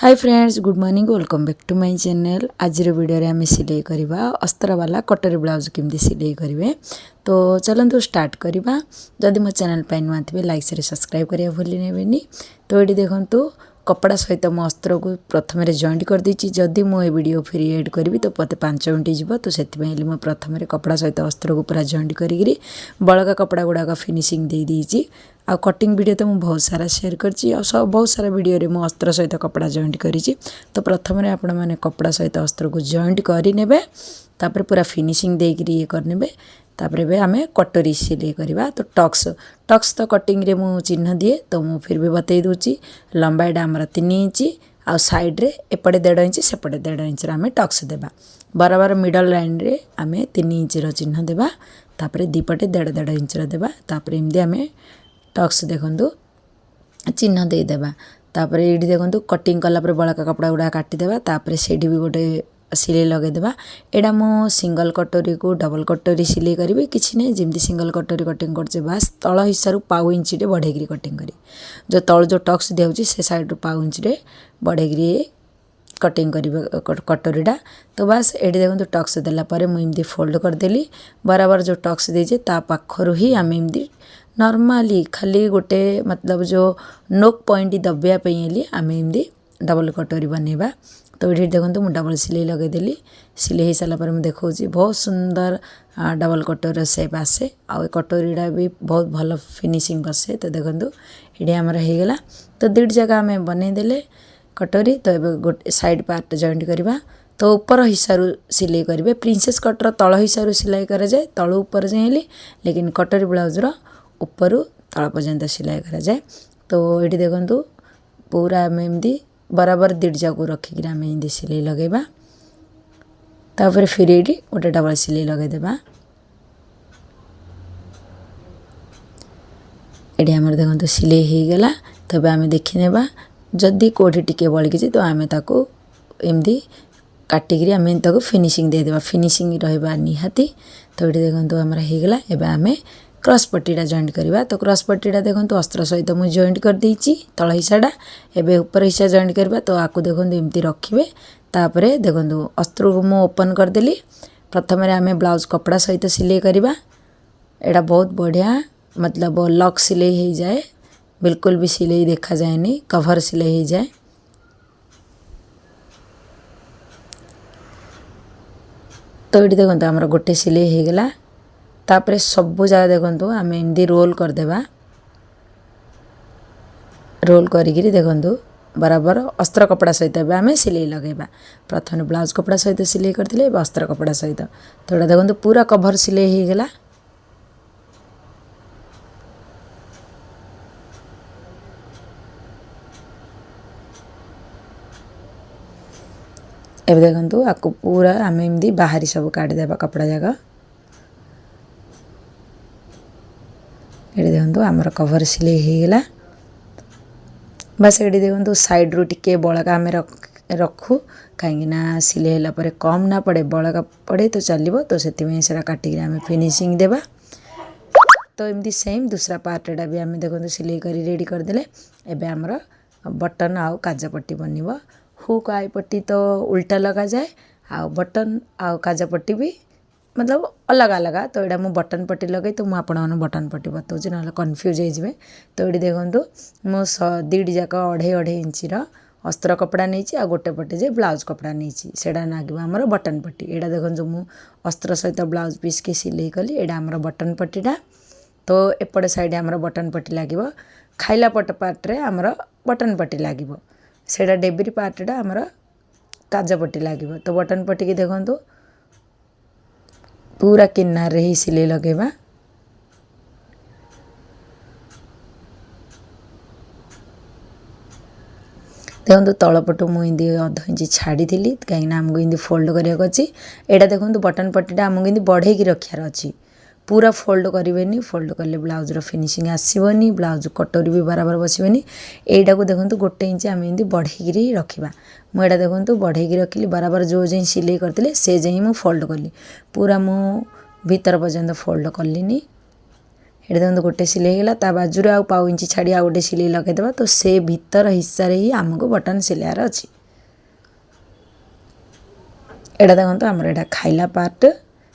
Hi friends, good morning, welcome back to my channel. आज video रे आमे सिलाई करवा अस्तर वाला कटोरी ब्लाउज केमती सिलाई करेंगे। तो चलतु स्टार्ट करवा। जदि मो चैनल पर नुआ थे लाइक से सब्सक्राइब करिया भूली नेबेनी। तो ये देखंतु कपड़ा सहित मो अस्तर को प्रथम जॉइंट कर देछि। जदि मो ए वीडियो फ्री एड करी तो पते 5 मिनट जीव। तो से मो प्रथम कपड़ा सहित अस्तर को पूरा जॉइंट करी बड़का कपड़ा गुड़ाक फिनिशिंग दे देछि। आ कटिंग वीडियो तो मुझे बहुत सारा शेयर करछि। आ सब बहुत सारा वीडियो रे मो अस्त्र सहित कपड़ा जॉइंट करिछि। तो प्रथम आपण मैंने कपड़ा सहित अस्त्र को जॉइंट करि नेबे, तापर पूरा फिनिशिंग दे करी ये कर नेबे। तापर बे आमे कटोरी सिलाई करवा। तो टक्स तो कटिंग रे मु चिन्ह दिए, तो मु फिर भी बतई दूची। लंबाईटा हमर 3 इंच आ साइड रे एपटे 1.5 इंच सेपटे 1.5 इंच आमे टक्स देबा। बराबर मिडल लाइन रे आमे 3 इंच रो चिन्ह देबा। तापर दीपटे 1.5 इंच रो देबा। तापर एमदी आमे टक्स देखंतु चिन्ह दे देबा। तापर ये देखंतु कटिंग कला पर बड़का कपड़ा गुड़ा काटी देबा। तापर सेठी भी गोटे सिलाई लगे देबा। एडा मो सिंगल कटोरी को डबल कटोरी सिलाई करी किछि नै। जेमती सिंगल कटोरी कटिंग करछे बास तळ हिस्सा पाउ इंच रे बढ़ेगिरी कटिंग करी। जो तळ जो टक्स देउची से साइड रो पाउ इंच रे बढ़ेगिरी कटिंग करिबे कटोरीटा। तो बस एडी देखंतु टक्स देला परे मु एमदी फोल्ड कर देली। बराबर जो टक्स देजे ता पाखरु ही आमे एमदी नॉर्मली खाली गोटे मतलब जो नोक पॉइंट दबिया पे आमे एमदी डबल कटोरी बनेबा। तो ये देखो मुझे डबल सिलाई लगे देली। सिलाई हो सारा पर मुझे देखा बहुत सुंदर डबल कटोरी सेप आसे। आ कटोरीटा भी बहुत भल फिनिशिंग बसे। तो देखो ये आमर हो गला। तो 2 जगह आम बनईदे कटोरी। तो ये गोटे साइड पार्ट जॉइंट करवा। तो ऊपर हिस्सा सिलाई करेंगे। प्रिंसेस कटर तल हिस्सा सिलाई कराए तल ऊपर जाए, लेकिन कटोरी ब्लाउजर ऊपर तल पर्यंत सिलाई कराए। तो ये देखो पूरा आम एमती बराबर 2 जाक रखिक आम एमती सिलाई लगेबा। तापर फिर ये गोटे डबल सिलाई लगेदेबा। ये आम देखो सिलाई हो गला। तब आम देखने जदि कोठी टिके बल्कि तो आम ताको एमती काटिक आम ताको फिनिशिंग दे देबा। फिनिशिंग रहा निहाती। तो ये देखो आमर हो गला। एबे आम क्रॉस पट्टीटा जॉइंट करवा। तो क्रॉस पट्टीटा देखो अस्त्र सहित मुझे जॉइंट कर देछि तल हिस्साटा। एबे ऊपर हिस्सा जॉइंट करवा। तो आपको देखो एमती रखिए। तापर देखो अस्त्र को मु ओपन करदेली। प्रथम आम ब्लाउज कपड़ा सहित सिलाई करवा। एटा बहुत बढ़िया मतलब लक सिलाई हो जाए। बिल्कुल भी सिलाई देखा जाए, कवर सिलाई हो जाए। तो ये देखो आमर गोटे सिलाई हो गला। तापर सबू जगह देखो आम एमती रोल करदेबा। रोल करी देखो बराबर अस्त्र कपड़ा सहित आम सिलाई लगेबा। प्रथम ब्लाउज कपड़ा सहित सिलाई करथिले, अस्त्र कपड़ा सहित। तो ये देखो पूरा कवर सिलाई हो गला। एबे देखो आपको पूरा आम एमती बाहरी सब काटिदेबा कपड़ा जगह। ये देखो आमर कवर सिलाई हो गला। बस ये देखो साइड रू टिके बड़का आम रखू कहीं सिलाई है कम ना पड़े बड़का पड़े तो चलो। तो से काटिक आम फिनिशिंग देबा। तो एमती सेम दूसरा पार्टा भी आम देखो सिलाई कर रेडी करदे। एबे आमर बटन आउ काजपट्टी बनब। हुक आई पट्टी तो उल्टा लगा जाए। आ बटन आउ काजपट्टी भी मतलब अलग अलग। तो यहाँ मुझे बटन पट्टी लगे तो मुझे आपण बटन पट्टी बताऊँ ना कन्फ्यूज हो। तो ये देखो मो 2 जाक 2.5 इंच अस्त्र कपड़ा नहीं आ गोटे पटे जे ब्लाउज कपड़ा नहीं सेटा नागिब आमर बटन पट्टी। यहाँ देखो जो मु अस्त्र सहित ब्लाउज पीस के सिलाई कली। यहाँ आमर बटन पट्टीटा। तो एपटे साइड आमर बटन पट्टी लगे। खाइला पट पार्टे आमर बटन पट्टी लगे। सेटा डेबरी पार्टा आमर काजपट्टी लगे। तो बटन पट्टी की देखो पूरा किनार रे ही सिलाई लगेबा। देखो तलपटू मुझे 1/2 इंच छाड़ी थी कहीं आमको इमती फोल्ड कराया अच्छी। यहाँ देखो बटन पट्टीटा आमको इमती बढ़ेक रखार अच्छी। पूरा फोल्ड करें। फोल्ड कले ब्लाउजर फिनिशिंग आसबनी। ब्लाउज कटोरी भी बराबर बसबनी। यहीटा को देखो 1 इंच आम एमती बढ़ेक रखा। मुझे देखो बढ़ेक रखिली बराबर जो जे सिलाई करते से जे मु फोल्ड कली। पूरा मु भीतर पर्यंत फोल्ड कलिनी। ये देखो गोटे सिलाई गला ता बाजुर आउ पाउ इंची छाड़ी आ गोटे सिलाई लगेदेवा तो से भीतर हिस्सा रे ही आमको बटन सिलाइर अच्छी। एटा देखो आमर एटा खाइला पार्ट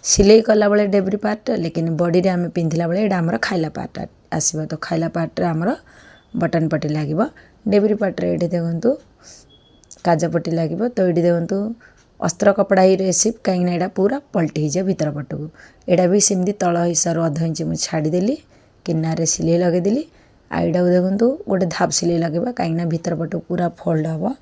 सिलाई कला बेले डेब्री पार्ट लेकिन बॉडी रे आम पिंधिला बेले एटा आमर खाइला पार्ट आसीबो। तो खाइला पार्ट रे आमर बटन पट्टी लागिबो। डेब्री पार्ट रे एठी देखो काज पट्टी लागिबो। तो ये देखो अस्त्र कपड़ा ही रेसिप कहीं एटा पूरा पलटी जाए भीतर पटको। एटा भी सेमती तल हिस्सा रो अध इंच मुझे छाड़देली किनारे सिलाई लगेदेली। आईटा देखो गोटे धाप सिलाई लगेबा कहीं भीतर पटको पूरा फोल्ड हम।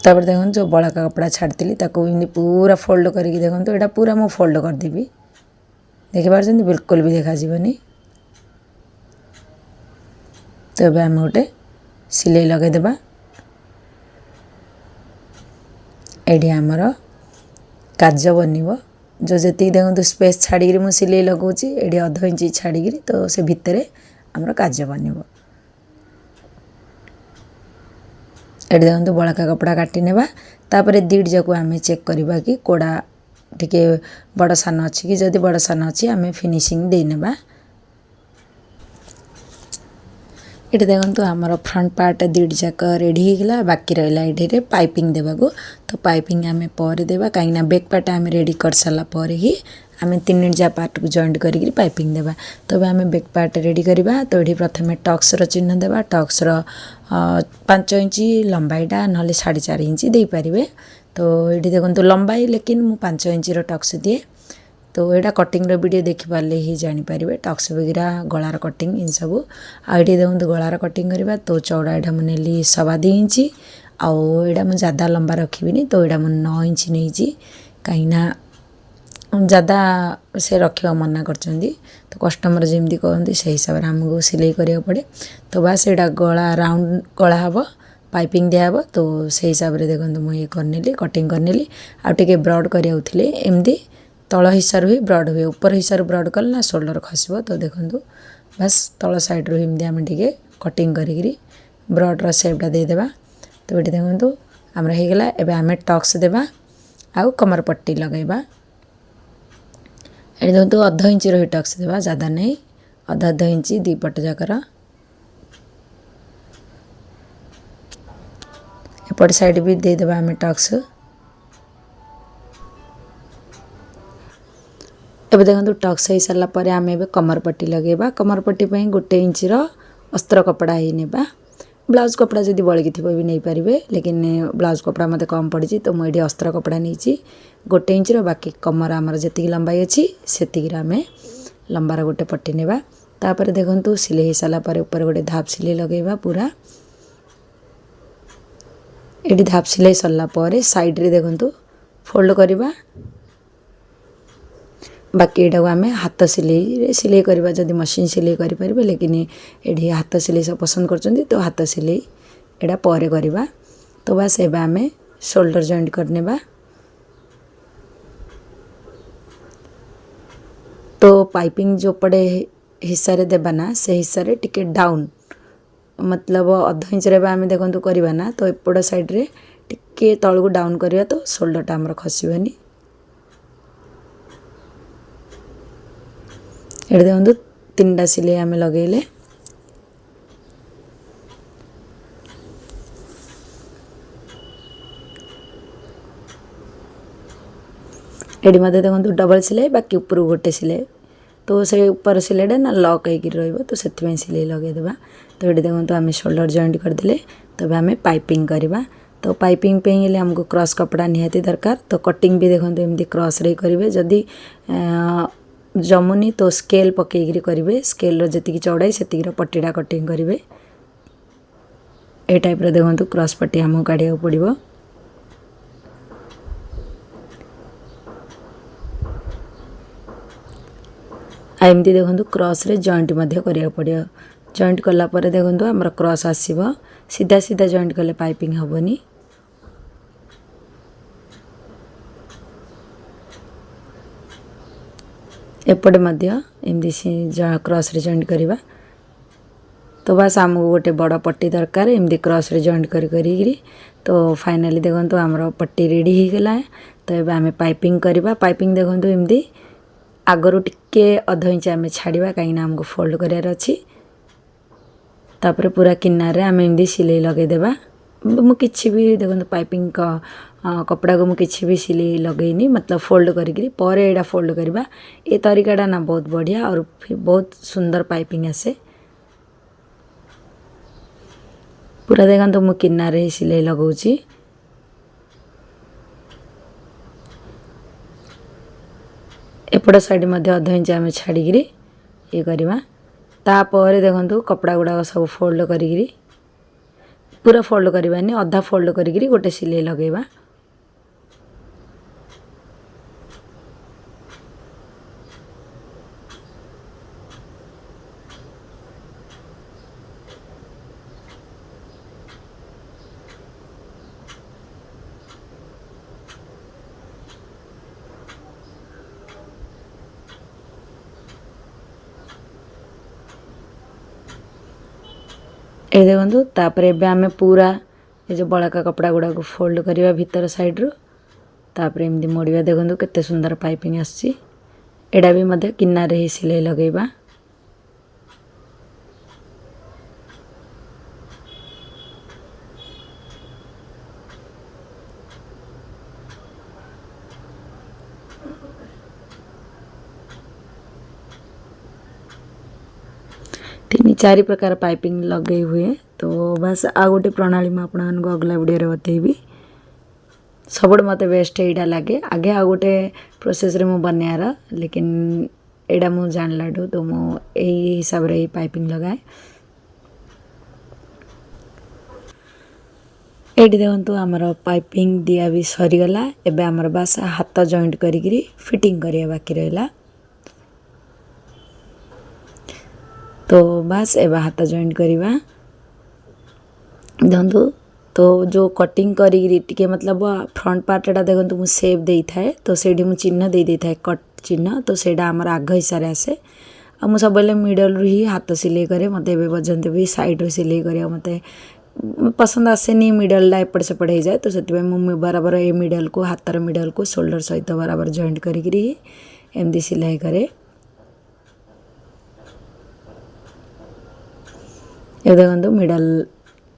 तापर देखो जो बड़का कपड़ा छाड़ी ताको पूरा फोल्ड करके देखो एटा पूरा मु फोल्ड करदेवी। देखिपार बिल्कुल भी देखा जीवनी। तो ये आम गोटे सिलाई लगेदेबा। एडी आमर काज बनिबो जो जी देखो स्पेस छाड़ी मु सिलाई लगाऊँ एडी अध इंच छाड़ी तो से भितर आमर काज बनिबो। एडी देखो बड़का कपड़ा काटी नेबा। तापर दीड जाको आम चेक करबा कि कोड़ा टिके बड़ सान अच्छी कि जदि बड़ सान अच्छी आम फिनिशिंग दे नेबा। ये देखो आमर फ्रंट पार्ट दीड जाक रेडी होगा बाकी रहा ये पाइपिंग देवाको। तो पाइपिंग आम पर देवा कहीं बैक पार्ट आम रेडी कर सारापर ही आम 3 जा पार्ट को जॉइंट करी पाइपिंग देवा। तो आम बैक पार्ट रेडी करवा। तो ये प्रथम टक्सर चिन्ह देवा। टक्सर 5 इंच लंबाईटा ना 4.5 इंच दे पारे। तो ये देखो लंबाई लेकिन मु 5 इंच टक्स दिए। तो यहाँ कटिंग वीडियो देखिपारे ही जानीपर टक्स वगैरह गलार कटिंग इन सब। आए देखो गलार कटिंग करवा। तो चौड़ा यहाँ मुझे नेली 2.25 इंच आईटा मुझे ज़्यादा लंबा रखी। तो यहाँ मुझे 9 इंच नहीं कहीं ज़्यादा से रखा मना कर। तो कस्टमर जमी कहते से हिसाब से आमको सिलाई करा पड़े। तो बस यहाँ गला राउंड गला हम पाइपिंग दिहब। तो से हिसाब से देखो मुझे करनेली कटिंग करनेली आगे ब्रड कराउले एमती तल हिस्सा ही ब्रड हुए ऊपर हिस्सा ब्रड कल ना शोल्डर खसब। तो देखो बस तल साइड रूमती आम टे कटिंग करी ब्रड्र सेपटा देदेबा। तो ये देखो आमर होगला। एबे आम टक्स देवा आउ कमर पट्टी लगेबा। ये देखो अध इंच रही टक्स देवा ज़्यादा नहीं अध इंच दी पट जाकर। एपट साइड भी देदेबा आम टक्स। एबे देखो टक्स हो सारापर आम ए कमर पट्टी लगेबा। कमर पट्टी गोटे इंच अस्त्र कपड़ा ही नेबा। ब्लाउज कपड़ा जब बड़की थी भी नहीं पारे लेकिन ब्लाउज कपड़ा मत कम पड़ी तो मुझे अस्त्र कपड़ा नहीं गोटे इंच बाकी कमर आमर जी लंबाई अच्छी से आम लंबार गोटे पट्टी नेबा। तापर देखो सिलाई हो सारापर ऊपर गोटे धाप सिलाई लगेबा पूरा। ये धाप सिलाई सरलापर साइड रे देखो फोल्ड करवा। बाकी यहाँ आम हाथ सिलाई करवा जदि मशीन सिलाई करें लेकिन ये हाथ सिलाई सब पसंद कर तो हाथ सिलाई यहाँ पर करवा। तो बस एबे आम शोल्डर जॉइंट करनेबा। तो पाइपिंग जो पड़े हिस्सा रे देबा ना से हिस्सा रे टिके डाउन मतलब अध इंच रे आम देखो करवा ना। तो एपट साइड रे टिके तल को डाउन करवा तो शोल्डरटा आमर खसबनी। ये देखो 3टा सिलाई आम लगेले। ये मत देखो डबल सिलाई बाकी ऊपर गोटे सिलाई। तो से ऊपर सिलाईटा ना लक हो तो से सिलाई लगेदेवा। तो ये देखो आम शोल्डर जॉइंट करदे। तो आम पाइपिंग करवा। तो पाइपिंग पे आमको क्रॉस कपड़ा निहाती दरकार। तो कटिंग भी देखो एमती क्रॉस रे करेंगे जदि जमुनी तो स्केल पकईकरी करेंगे। स्केल जी चौड़ाई से पट्टीटा कटिंग करेंगे। ए टाइप देखो क्रॉस पट्टी आमको काढ़ा पड़ो। एमती देखो क्रॉस रे जॉइंट करा पड़ो। जॉइंट कलापर देखो आमर क्रॉस आसब सीधा सीधा जॉइंट कले पाइपिंग हेनी। एपटे एमती क्रॉस रे जॉइंट करवा। तो बस आमको गोटे बड़ पट्टी दरकार एमती क्रॉस रे जॉइंट करी तो फाइनाली देखो आमर पट्टी रेडी हो गला। तो ये आम पाइपिंग करवा। पाइपिंग देखो एमती आगरू टिके अध इंच आम छाड़ा कहीं आमको फोल्ड करार अच्छी। तापर पूरा किनारे आम एमती सिलाई लगेदेवा। मुझे भी देखो पाइपिंग कपड़ा को मुझे भी सिलाई लगेनी मतलब फोल्ड करी पर एटा फोल्ड करवा। ये तरीकाटा ना बहुत बढ़िया और बहुत सुंदर पाइपिंग आसे। पूरा देखो मु किनारे ही सिलाई लगाऊँगी। एपट साइड मध्य अध इंच आम छाड़ी ये करवा। तापर देखो कपड़ा गुड़ाक सब फोल्ड करी पूरा फोल्ड करवानी अधा फोल्ड करी गोटे सिलाई लगेवा। ये देखो तापर एबे आमे पूरा ये जो बड़का कपड़ा गुड़ा को फोल्ड करवा भीतर साइड रो। तापर एमती मोड़वा देखो केते सुंदर पाइपिंग आसी। एडा भी मध्य किनारे ही सिलाई लगेवा। तीन चार प्रकार पाइपिंग लगे हुए। तो बस आ गोटे प्रणाली में आपको अगला वीडियो बतेबी। सब मत बेस्ट यहाँ लगे। आगे आ गोटे प्रोसेस रे मु बनायार लेकिन एडा मु जानलाठू तो मु यही हिसाब रे पाइपिंग लगाए। ये देखो आमर पाइपिंग दिया भी सरीगला। एबे आमर बास हाथ जॉइंट करी फिटिंग करिया बाकी रहा। तो बस एबा हाथ जॉइंट करवा। देखो तो जो कटिंग करी टिके मतलब फ्रंट पार्टा देखो मुझे सेप दे थाए। तो सेठी मु चिन्ह दे थाए कट चिन्ह। तो सेटा आमर आग हिसाब से आसे। आ मु सब मिडल रू ही हाथ सिलाई करे। मत ए पर्यंत भी साइड रू सिलाई करिया मत पसंद आसेनी। मिडल एपट सेपट हो जाए। तो से बराबर ए मिडल को हाथर मिडल को शोल्डर सहित बराबर जॉइंट करी एमती सिलाई करे। ये देखो मिडल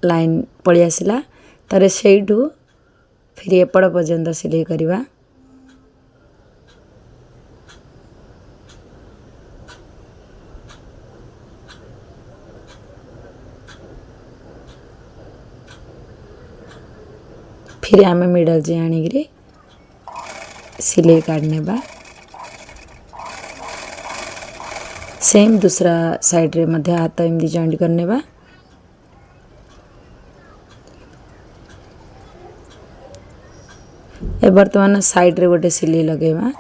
लाइन पलि आसला। तारे सेठू फिर एपड़ पर्यंत सिलाई करवा। फिर आम मिडल जे आनिक सिलाई काटने बा। सेम दूसरा साइड रे मध्य हाथ एमती जॉइंट करने बा। ए बर्तमान साइड रे गोटे सिलाई लगेवा।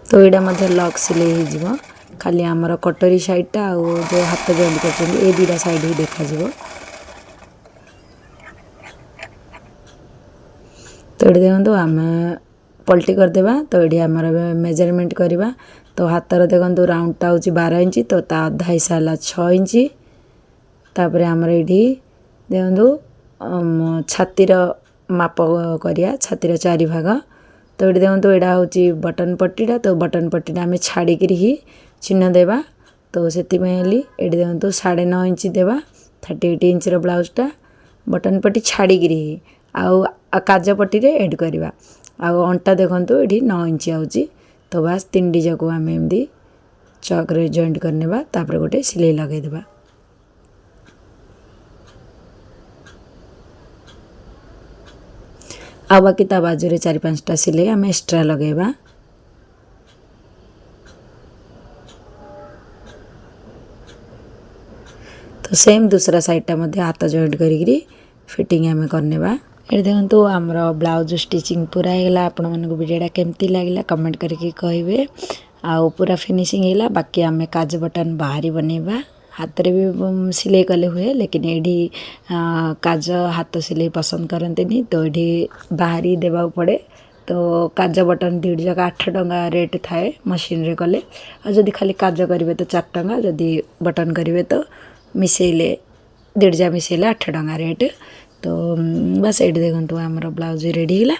तो यहाँ मध्य लॉक सिलाई हो खाली आमर कटोरी साइडटा आ जो हाथ जॉइंट कर ए दुटा साइड ही देखा जिवो। तो ये देखो आम पलटी करदेवा। तो ये आमर मेजरमेंट करवा। तो हाथर देखो राउंडटा हूँ 12 इंच। तो ता अधा हिस्सा 6 इंच। तापर आमर ये देखो छातीर माप करिया छातीर 4 भाग। तो ये देखो यहाँ हूँ बटन पट्टीटा। तो बटन पट्टीटा आम छाड़ी ही चिन्ह देवा। तो से ये देखो 9.5 इंच देवा 38 इंच ब्लाउजटा बटन पट्टी छाड़ी आउ काज पट्टी रे एड करवा। आउ अंटा देखो ये 9 इंच आउची। तो बस 3 डिजा को आम एमती चक रे जॉइंट करने तापर गोटे सिलाई लगेदेवा। आ बाकी ता बाजू रे 4-5टा सिलाई आम एक्स्ट्रा लगेवा। तो सेम दूसरा साइडटा मध्य हाथ जॉइंट करी फिटिंग आम करने। ये देखो आमर ब्लाउज स्टिचिंग पूरा होगा। आपण मानक वीडियोटा केमती लगे कमेंट करके कहे। आउ पूरा फिनिशिंग है। बाकी आम काज बटन बाहरी बनैबा। हाथ रे भी सिलाई कले हुए लेकिन ये काज हाथ सिलाई पसंद करते तो ये बाहरी देवा पड़े। तो काज बटन 2 जाक 8 टंका रेट थाए मशीन रे कले। आ जदि खाली काज करेंगे तो 4 टंका जदि बटन करेंगे तो मिसेले 2 जा मिसेले 8 टंका रेट। तो बस ये देखो आमर ब्लाउज रेडी है।